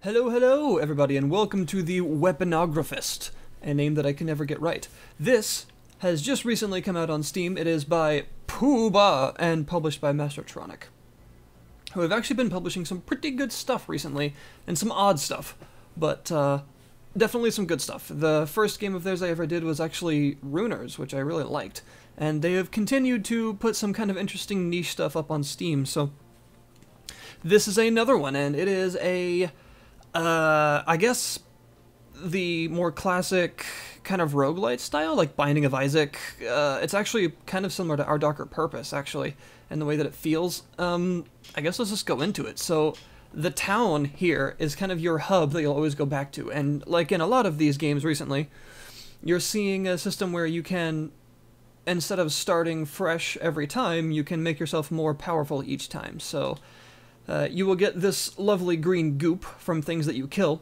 Hello, hello, everybody, and welcome to the Weaponographist, a name that I can never get right. This has just recently come out on Steam. It is by Pooba and published by Mastertronic, who have actually been publishing some pretty good stuff recently, and some odd stuff, but definitely some good stuff. The first game of theirs I ever did was actually Runers, which I really liked, and they have continued to put some kind of interesting niche stuff up on Steam, so this is another one, and it is a I guess the more classic kind of roguelite style, like Binding of Isaac. It's actually kind of similar to Our Darker Purpose, actually, in the way that it feels. I guess let's just go into it. So the town here is kind of your hub that you'll always go back to, and like in a lot of these games recently, you're seeing a system where you can, instead of starting fresh every time, you can make yourself more powerful each time. So you will get this lovely green goop from things that you kill,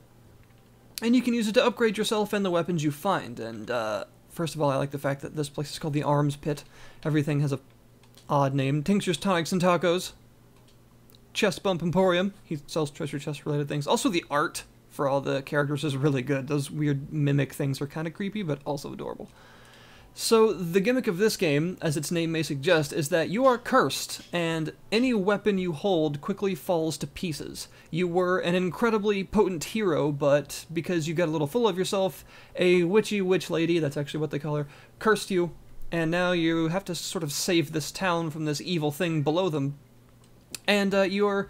and you can use it to upgrade yourself and the weapons you find. And first of all, I like the fact that this place is called the Arms Pit. Everything has a odd name. Tinctures, Tonics, and Tacos. Chest Bump Emporium. He sells treasure chest related things. Also the art for all the characters is really good. Those weird mimic things are kind of creepy, but also adorable. So the gimmick of this game, as its name may suggest, is that you are cursed, and any weapon you hold quickly falls to pieces. You were an incredibly potent hero, but because you got a little full of yourself, a witchy witch lady, that's actually what they call her, cursed you, and now you have to sort of save this town from this evil thing below them. And you're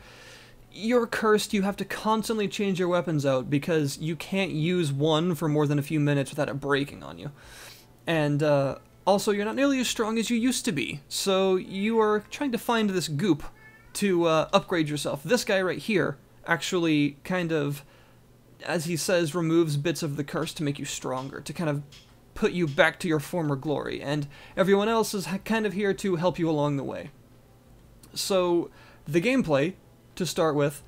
cursed. You have to constantly change your weapons out because you can't use one for more than a few minutes without it breaking on you. And also, you're not nearly as strong as you used to be, so you are trying to find this goop to upgrade yourself. This guy right here actually kind of, as he says, removes bits of the curse to make you stronger, to kind of put you back to your former glory, and everyone else is kind of here to help you along the way. So the gameplay, to start with,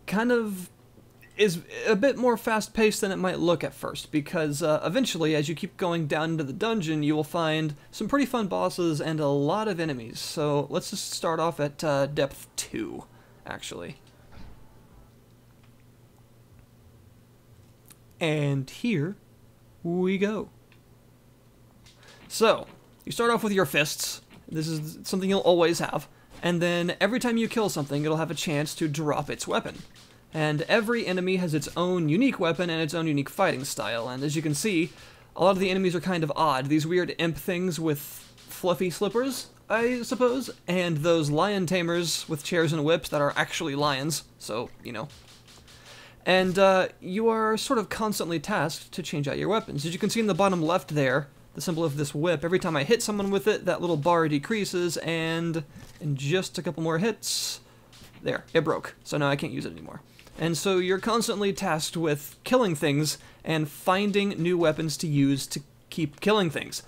kind of is a bit more fast-paced than it might look at first, because eventually, as you keep going down into the dungeon, you will find some pretty fun bosses and a lot of enemies. So let's just start off at depth 2, actually. And here we go. So, you start off with your fists. This is something you'll always have. And then every time you kill something, it'll have a chance to drop its weapon. And every enemy has its own unique weapon and its own unique fighting style, and as you can see, a lot of the enemies are kind of odd. These weird imp things with fluffy slippers, I suppose, and those lion tamers with chairs and whips that are actually lions, so, you know. And you are sort of constantly tasked to change out your weapons. As you can see in the bottom left there, the symbol of this whip, every time I hit someone with it, that little bar decreases, and in just a couple more hits, there, it broke, so now I can't use it anymore. And so you're constantly tasked with killing things and finding new weapons to use to keep killing things.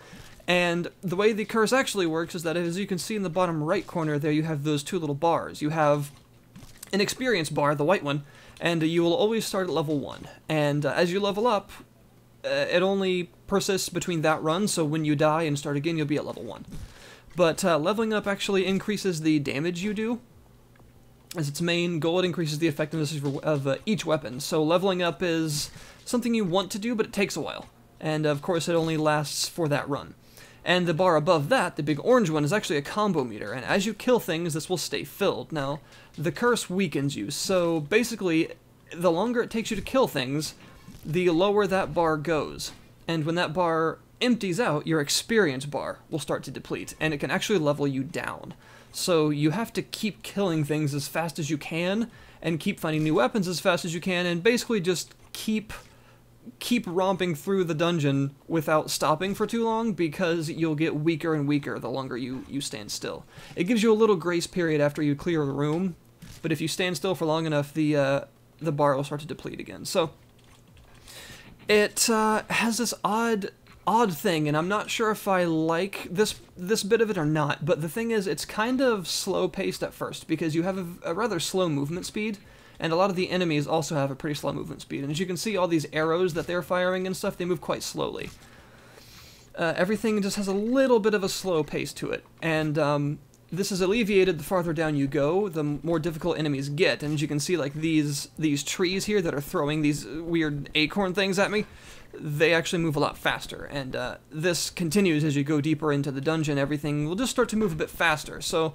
And the way the curse actually works is that, as you can see in the bottom right corner there, you have those two little bars. You have an experience bar, the white one, and you will always start at level 1. And as you level up, it only persists between that run, so when you die and start again, you'll be at level 1. But leveling up actually increases the damage you do. As its main goal, it increases the effectiveness of each weapon. So leveling up is something you want to do, but it takes a while. And of course, it only lasts for that run. And the bar above that, the big orange one, is actually a combo meter. And as you kill things, this will stay filled. Now, the curse weakens you. So basically, the longer it takes you to kill things, the lower that bar goes. And when that bar empties out, your experience bar will start to deplete. And it can actually level you down. So you have to keep killing things as fast as you can, and keep finding new weapons as fast as you can, and basically just keep romping through the dungeon without stopping for too long, because you'll get weaker and weaker the longer you stand still. It gives you a little grace period after you clear the room, but if you stand still for long enough, the bar will start to deplete again. So it has this odd thing, and I'm not sure if I like this bit of it or not, but the thing is, it's kind of slow-paced at first, because you have a rather slow movement speed, and a lot of the enemies also have a pretty slow movement speed, and as you can see, all these arrows that they're firing and stuff, they move quite slowly. Everything just has a little bit of a slow pace to it, and this is alleviated the farther down you go, the more difficult enemies get. And as you can see, like these trees here that are throwing these weird acorn things at me, they actually move a lot faster. And this continues as you go deeper into the dungeon. Everything will just start to move a bit faster. So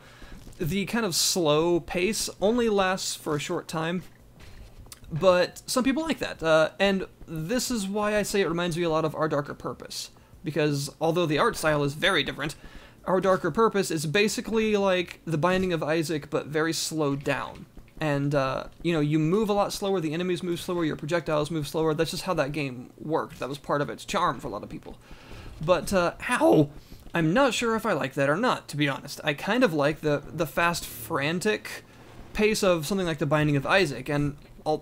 the kind of slow pace only lasts for a short time, but some people like that. And this is why I say it reminds me a lot of Our Darker Purpose, because although the art style is very different, Our Darker Purpose is basically like The Binding of Isaac, but very slowed down. And, you know, you move a lot slower, the enemies move slower, your projectiles move slower. That's just how that game worked. That was part of its charm for a lot of people. But, how? I'm not sure if I like that or not, to be honest. I kind of like the fast, frantic pace of something like The Binding of Isaac, and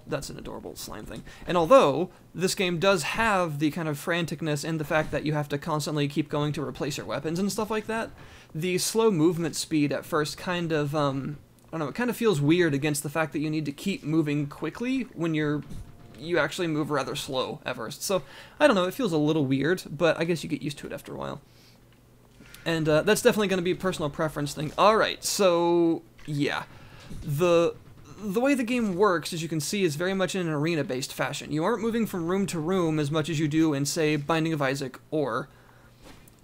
that's an adorable slime thing. And although this game does have the kind of franticness and the fact that you have to constantly keep going to replace your weapons and stuff like that, the slow movement speed at first kind of, I don't know, it kind of feels weird against the fact that you need to keep moving quickly when you actually move rather slow at first. So, I don't know, it feels a little weird, but I guess you get used to it after a while. And that's definitely going to be a personal preference thing. Alright, so, yeah. The way the game works, as you can see, is very much in an arena-based fashion. You aren't moving from room to room as much as you do in, say, Binding of Isaac or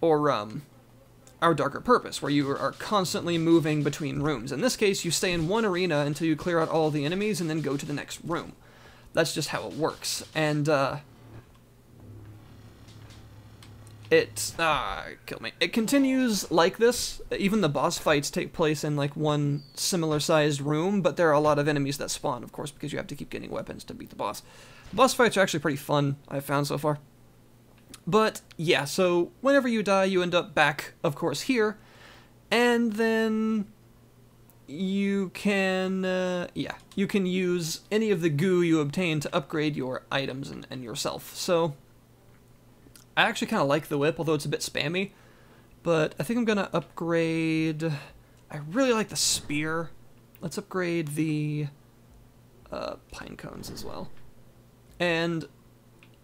Our Darker Purpose, where you are constantly moving between rooms. In this case, you stay in one arena until you clear out all the enemies and then go to the next room. That's just how it works. And, it killed me. It continues like this. Even the boss fights take place in like one similar-sized room, but there are a lot of enemies that spawn, of course, because you have to keep getting weapons to beat the boss. The boss fights are actually pretty fun, I've found so far. But yeah, so whenever you die, you end up back, of course, here, and then you can, you can use any of the goo you obtain to upgrade your items and yourself. So I actually kind of like the whip, although it's a bit spammy, but I think I'm going to upgrade... I really like the spear. Let's upgrade the pine cones as well. And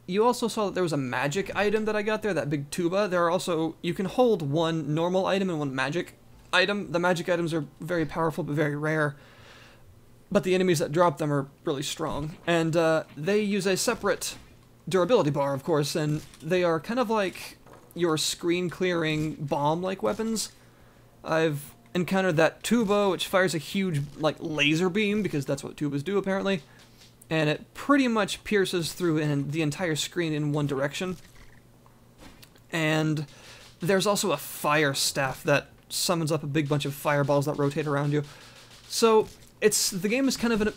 you also saw that there was a magic item that I got there, that big tuba. There are also... You can hold one normal item and one magic item. The magic items are very powerful but very rare, but the enemies that drop them are really strong. And they use a separate durability bar, of course, and they are kind of like your screen-clearing bomb-like weapons. I've encountered that tuba, which fires a huge, like, laser beam, because that's what tubas do, apparently, and it pretty much pierces through the entire screen in one direction. And there's also a fire staff that summons up a big bunch of fireballs that rotate around you. So the game is kind of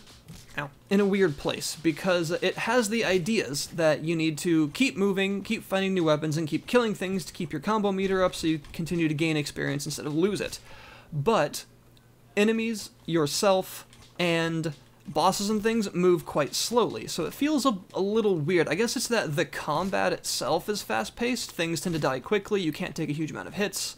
in a weird place, because it has the ideas that you need to keep moving, keep finding new weapons, and keep killing things to keep your combo meter up so you continue to gain experience instead of lose it. But enemies, yourself, and bosses and things move quite slowly, so it feels a little weird. I guess it's that the combat itself is fast-paced, things tend to die quickly, you can't take a huge amount of hits,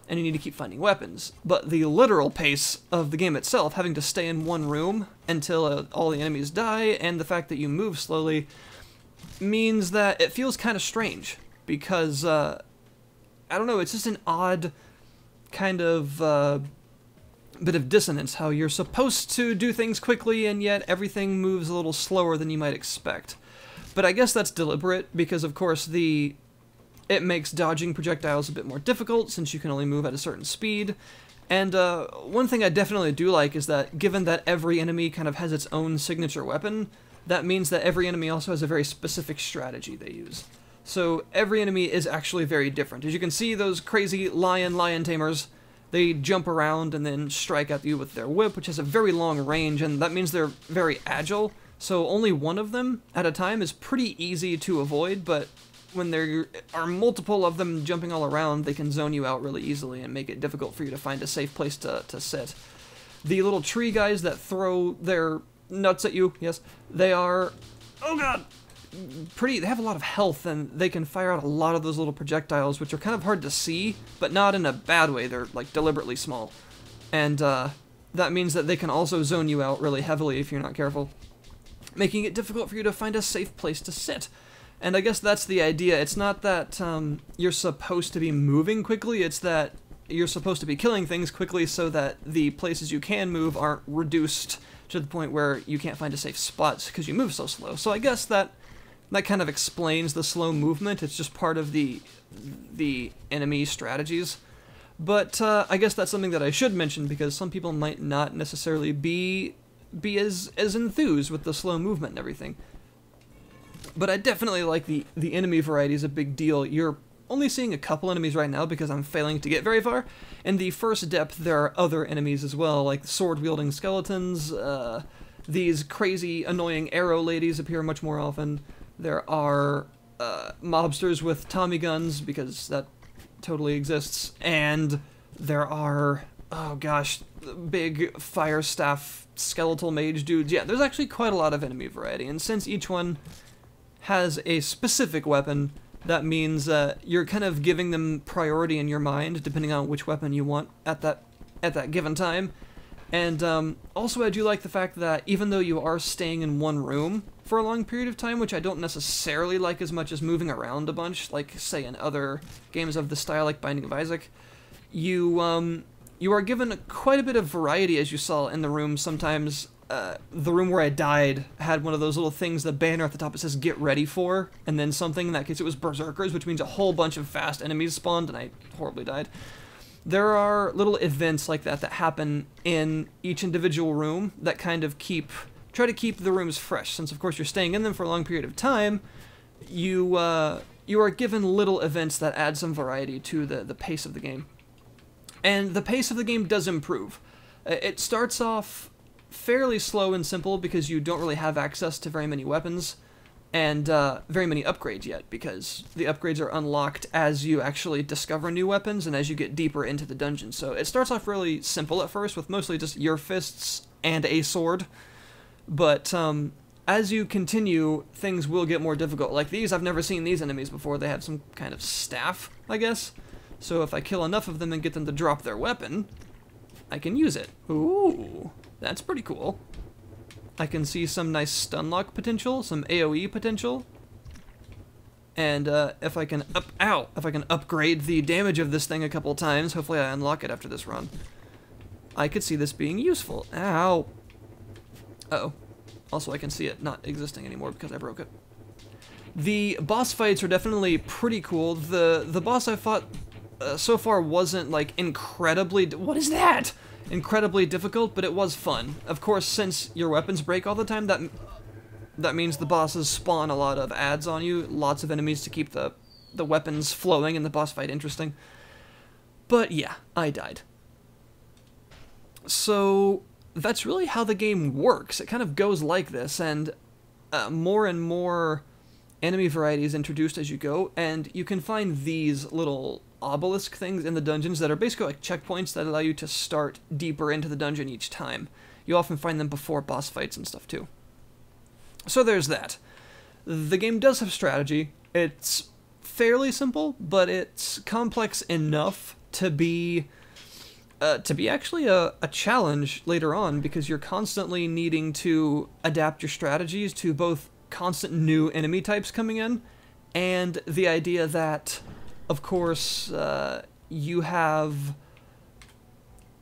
and you need to keep finding weapons. But the literal pace of the game itself, having to stay in one room until all the enemies die, and the fact that you move slowly, means that it feels kind of strange, because, I don't know, it's just an odd kind of, bit of dissonance, how you're supposed to do things quickly, and yet everything moves a little slower than you might expect. But I guess that's deliberate, because of course it makes dodging projectiles a bit more difficult, since you can only move at a certain speed. And one thing I definitely do like is that, given that every enemy kind of has its own signature weapon, that means that every enemy also has a very specific strategy they use. So every enemy is actually very different. As you can see, those crazy lion tamers, they jump around and then strike at you with their whip, which has a very long range, and that means they're very agile. So only one of them at a time is pretty easy to avoid, but when there are multiple of them jumping all around, they can zone you out really easily and make it difficult for you to find a safe place to sit. The little tree guys that throw their nuts at you, yes, they are, oh god, they have a lot of health, and they can fire out a lot of those little projectiles, which are kind of hard to see, but not in a bad way. They're like deliberately small. And that means that they can also zone you out really heavily if you're not careful, making it difficult for you to find a safe place to sit. And I guess that's the idea. It's not that you're supposed to be moving quickly, it's that you're supposed to be killing things quickly so that the places you can move aren't reduced to the point where you can't find a safe spot because you move so slow. So I guess that kind of explains the slow movement. It's just part of the enemy strategies. But I guess that's something that I should mention because some people might not necessarily be as enthused with the slow movement and everything. But I definitely like the enemy variety is a big deal. You're only seeing a couple enemies right now because I'm failing to get very far. In the first depth, there are other enemies as well, like sword-wielding skeletons. These crazy, annoying arrow ladies appear much more often. There are mobsters with Tommy guns, because that totally exists. And there are, oh gosh, big fire staff skeletal mage dudes. Yeah, there's actually quite a lot of enemy variety, and since each one has a specific weapon, that means you're kind of giving them priority in your mind, depending on which weapon you want at that given time. And also I do like the fact that even though you are staying in one room for a long period of time, which I don't necessarily like as much as moving around a bunch, like say in other games of the style like Binding of Isaac, you are given quite a bit of variety, as you saw in the room. Sometimes the room where I died had one of those little things, the banner at the top, it says "Get ready for," and then something. In that case, it was berserkers, which means a whole bunch of fast enemies spawned, and I horribly died. There are little events like that that happen in each individual room that kind of try to keep the rooms fresh. Since, of course, you're staying in them for a long period of time, you are given little events that add some variety to the pace of the game. And the pace of the game does improve. It starts off fairly slow and simple because you don't really have access to very many weapons and very many upgrades yet, because the upgrades are unlocked as you actually discover new weapons and as you get deeper into the dungeon. So it starts off really simple at first with mostly just your fists and a sword, but as you continue, things will get more difficult. Like these, I've never seen these enemies before. They have some kind of staff, I guess. So if I kill enough of them and get them to drop their weapon, I can use it. Ooh, that's pretty cool. I can see some nice stun lock potential, some AoE potential. And if I can upgrade the damage of this thing a couple times, hopefully I unlock it after this run, I could see this being useful. Ow. Uh-oh. Also, I can see it not existing anymore because I broke it. The boss fights are definitely pretty cool. The boss I fought so far wasn't like incredibly... What is that? Incredibly difficult, but it was fun. Of course, since your weapons break all the time, that means the bosses spawn a lot of adds on you, lots of enemies to keep the weapons flowing and the boss fight interesting. But yeah, I died. So that's really how the game works. It kind of goes like this, and more and more enemy varieties introduced as you go, and you can find these little obelisk things in the dungeons that are basically like checkpoints that allow you to start deeper into the dungeon each time. You often find them before boss fights and stuff too. So there's that. The game does have strategy. It's fairly simple, but it's complex enough to be actually a challenge later on, because you're constantly needing to adapt your strategies to both constant new enemy types coming in and the idea that, of course, you have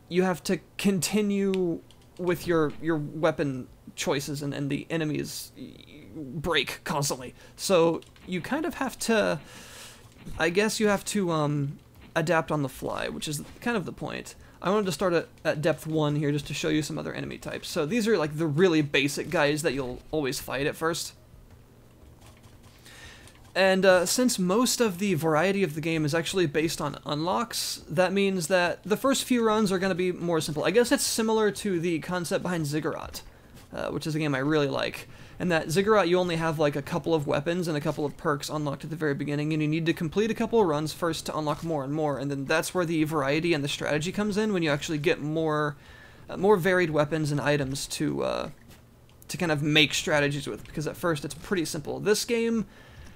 to continue with your weapon choices, and the enemies break constantly. So you kind of have to, I guess you have to adapt on the fly, which is kind of the point. I wanted to start at depth 1 here just to show you some other enemy types. So these are like the really basic guys that you'll always fight at first. And since most of the variety of the game is actually based on unlocks, that means that the first few runs are going to be more simple. I guess it's similar to the concept behind Ziggurat, which is a game I really like. And that Ziggurat, you only have like a couple of weapons and a couple of perks unlocked at the very beginning, and you need to complete a couple of runs first to unlock more and more, and then that's where the variety and the strategy comes in, when you actually get more varied weapons and items to kind of make strategies with, because at first it's pretty simple. This game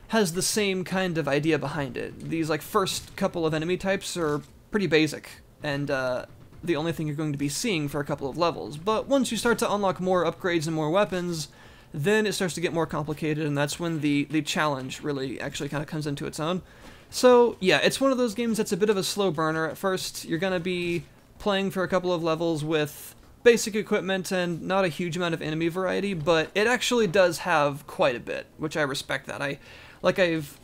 has the same kind of idea behind it. These like first couple of enemy types are pretty basic, and the only thing you're going to be seeing for a couple of levels. But once you start to unlock more upgrades and more weapons, then it starts to get more complicated, and that's when the challenge really actually kind of comes into its own. So, yeah, it's one of those games that's a bit of a slow burner at first. You're going to be playing for a couple of levels with basic equipment and not a huge amount of enemy variety, but it actually does have quite a bit, which I respect that.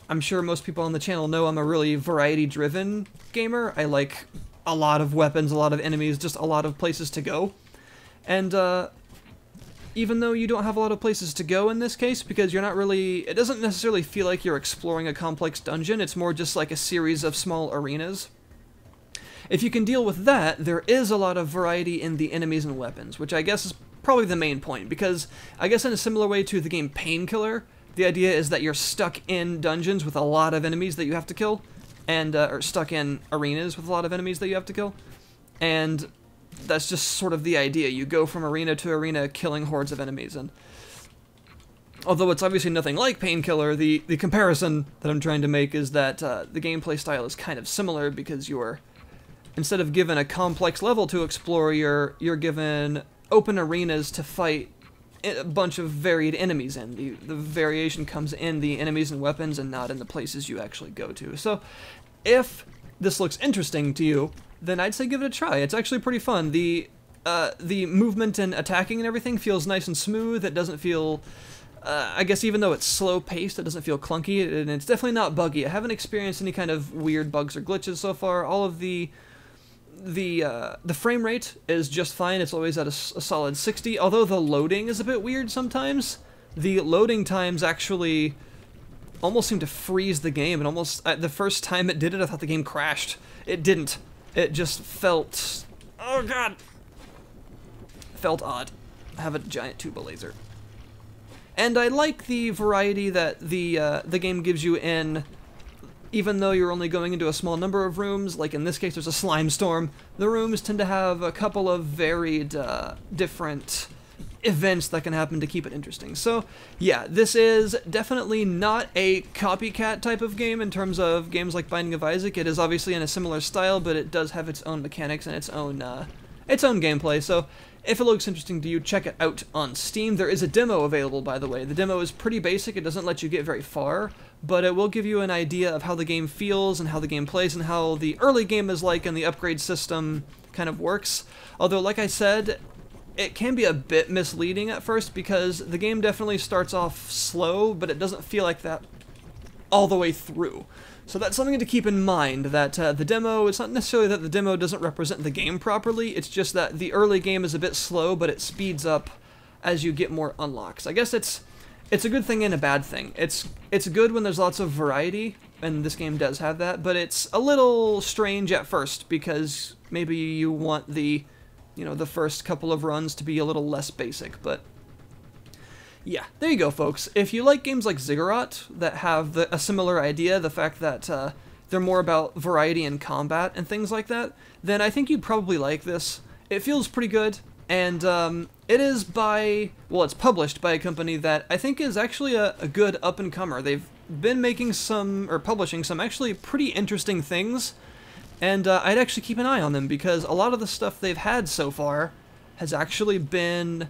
I'm sure most people on the channel know I'm a really variety-driven gamer. I like a lot of weapons, a lot of enemies, just a lot of places to go. And, even though you don't have a lot of places to go in this case, because you're not really... It doesn't necessarily feel like you're exploring a complex dungeon, it's more just like a series of small arenas. If you can deal with that, there is a lot of variety in the enemies and weapons, which I guess is probably the main point, because I guess in a similar way to the game Painkiller, the idea is that you're stuck in dungeons with a lot of enemies that you have to kill, and or stuck in arenas with a lot of enemies that you have to kill, and that's just sort of the idea. You go from arena to arena killing hordes of enemies, and although it's obviously nothing like Painkiller, the comparison that I'm trying to make is that the gameplay style is kind of similar, because you're, instead of given a complex level to explore, you're given open arenas to fight a bunch of varied enemies in. The variation comes in the enemies and weapons and not in the places you actually go to. So if this looks interesting to you, then I'd say give it a try. It's actually pretty fun. The movement and attacking and everything feels nice and smooth. It doesn't feel, I guess even though it's slow-paced, it doesn't feel clunky, and it's definitely not buggy. I haven't experienced any kind of weird bugs or glitches so far. All of the frame rate is just fine. It's always at a solid 60, although the loading is a bit weird sometimes. The loading times actually almost seem to freeze the game, and almost, the first time it did it, I thought the game crashed. It didn't. It just felt, oh god, felt odd. I have a giant tuba laser. And I like the variety that the game gives you in, even though you're only going into a small number of rooms, like in this case there's a slime storm, the rooms tend to have a couple of varied different events that can happen to keep it interesting. So yeah, this is definitely not a copycat type of game in terms of games like Binding of Isaac. It is obviously in a similar style, but it does have its own mechanics and its own gameplay. So if it looks interesting to you, check it out on Steam. There is a demo available, by the way. The demo is pretty basic. It doesn't let you get very far, but it will give you an idea of how the game feels and how the game plays and how the early game is like and the upgrade system kind of works. Although, like I said, it can be a bit misleading at first, because the game definitely starts off slow, but it doesn't feel like that all the way through. So that's something to keep in mind, that the demo, it's not necessarily that the demo doesn't represent the game properly, it's just that the early game is a bit slow, but it speeds up as you get more unlocks. I guess it's a good thing and a bad thing. It's good when there's lots of variety, and this game does have that, but it's a little strange at first, because maybe you want the first couple of runs to be a little less basic, but yeah, there you go, folks. If you like games like Ziggurat that have a similar idea, the fact that they're more about variety in combat and things like that, then I think you'd probably like this. It feels pretty good, and it is it's published by a company that I think is actually a good up-and-comer. They've been making publishing some actually pretty interesting things, and I'd actually keep an eye on them, because a lot of the stuff they've had so far has actually been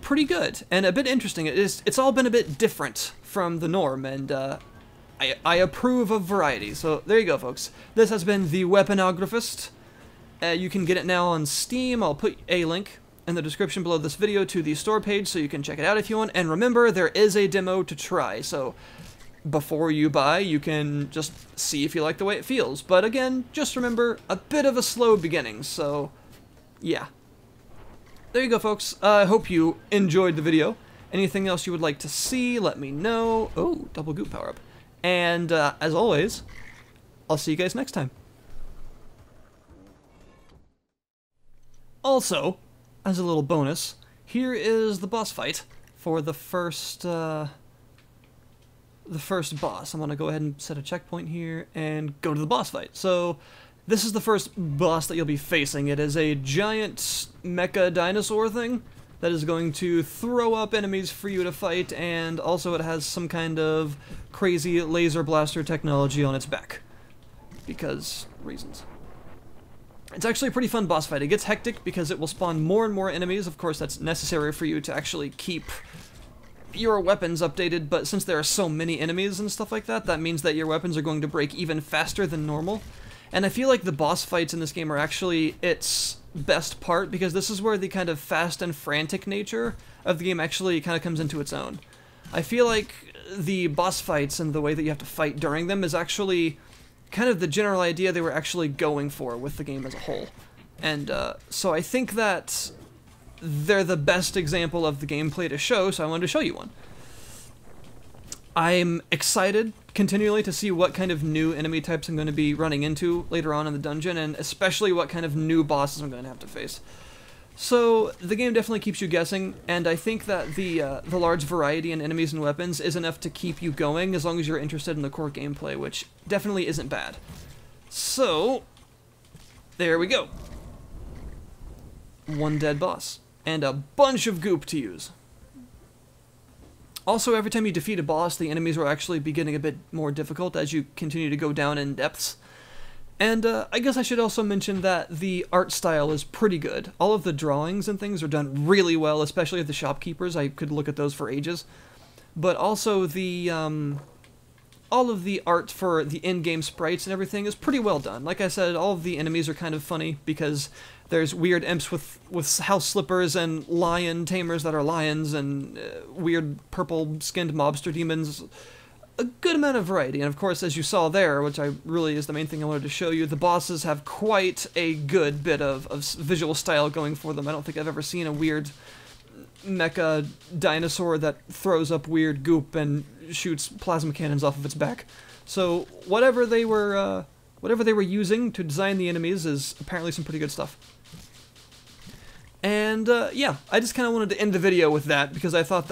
pretty good and a bit interesting. It's all been a bit different from the norm, and I approve of variety. So there you go, folks. This has been the Weaponographist. You can get it now on Steam. I'll put a link in the description below this video to the store page so you can check it out if you want. And remember, there is a demo to try, so before you buy, you can just see if you like the way it feels. But again, just remember, a bit of a slow beginning, so yeah. There you go, folks. I hope you enjoyed the video. Anything else you would like to see, let me know. Oh, double goop power-up. And as always, I'll see you guys next time. Also, as a little bonus, here is the boss fight for the first boss. I'm gonna go ahead and set a checkpoint here and go to the boss fight. So this is the first boss that you'll be facing. It is a giant mecha dinosaur thing that is going to throw up enemies for you to fight, and also it has some kind of crazy laser blaster technology on its back, because reasons. It's actually a pretty fun boss fight. It gets hectic because it will spawn more and more enemies. Of course, that's necessary for you to actually keep your weapons updated, but since there are so many enemies and stuff like that, that means that your weapons are going to break even faster than normal. And I feel like the boss fights in this game are actually its best part, because this is where the kind of fast and frantic nature of the game actually kind of comes into its own. I feel like the boss fights and the way that you have to fight during them is actually kind of the general idea they were actually going for with the game as a whole. And so I think that they're the best example of the gameplay to show, so I wanted to show you one. I'm excited continually to see what kind of new enemy types I'm going to be running into later on in the dungeon, and especially what kind of new bosses I'm going to have to face. So the game definitely keeps you guessing, and I think that the large variety in enemies and weapons is enough to keep you going as long as you're interested in the core gameplay, which definitely isn't bad. So, there we go. One dead boss, and a bunch of goop to use. Also, every time you defeat a boss, the enemies will actually be getting a bit more difficult as you continue to go down in depths. And I guess I should also mention that the art style is pretty good. All of the drawings and things are done really well, especially of the shopkeepers. I could look at those for ages. But also the all of the art for the in-game sprites and everything is pretty well done. Like I said, all of the enemies are kind of funny because there's weird imps with house slippers and lion tamers that are lions and weird purple-skinned mobster demons. A good amount of variety, and of course, as you saw there, which I really is the main thing I wanted to show you, the bosses have quite a good bit of visual style going for them. I don't think I've ever seen a weird mecha dinosaur that throws up weird goop and shoots plasma cannons off of its back. So whatever they were using to design the enemies is apparently some pretty good stuff. And yeah, I just kind of wanted to end the video with that because I thought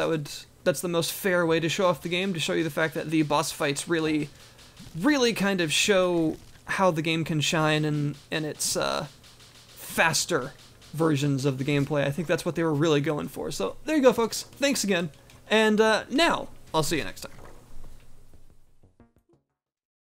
that's the most fair way to show off the game, to show you the fact that the boss fights really kind of show how the game can shine in its faster versions of the gameplay. I think that's what they were really going for. So there you go, folks. Thanks again. And now, I'll see you next time.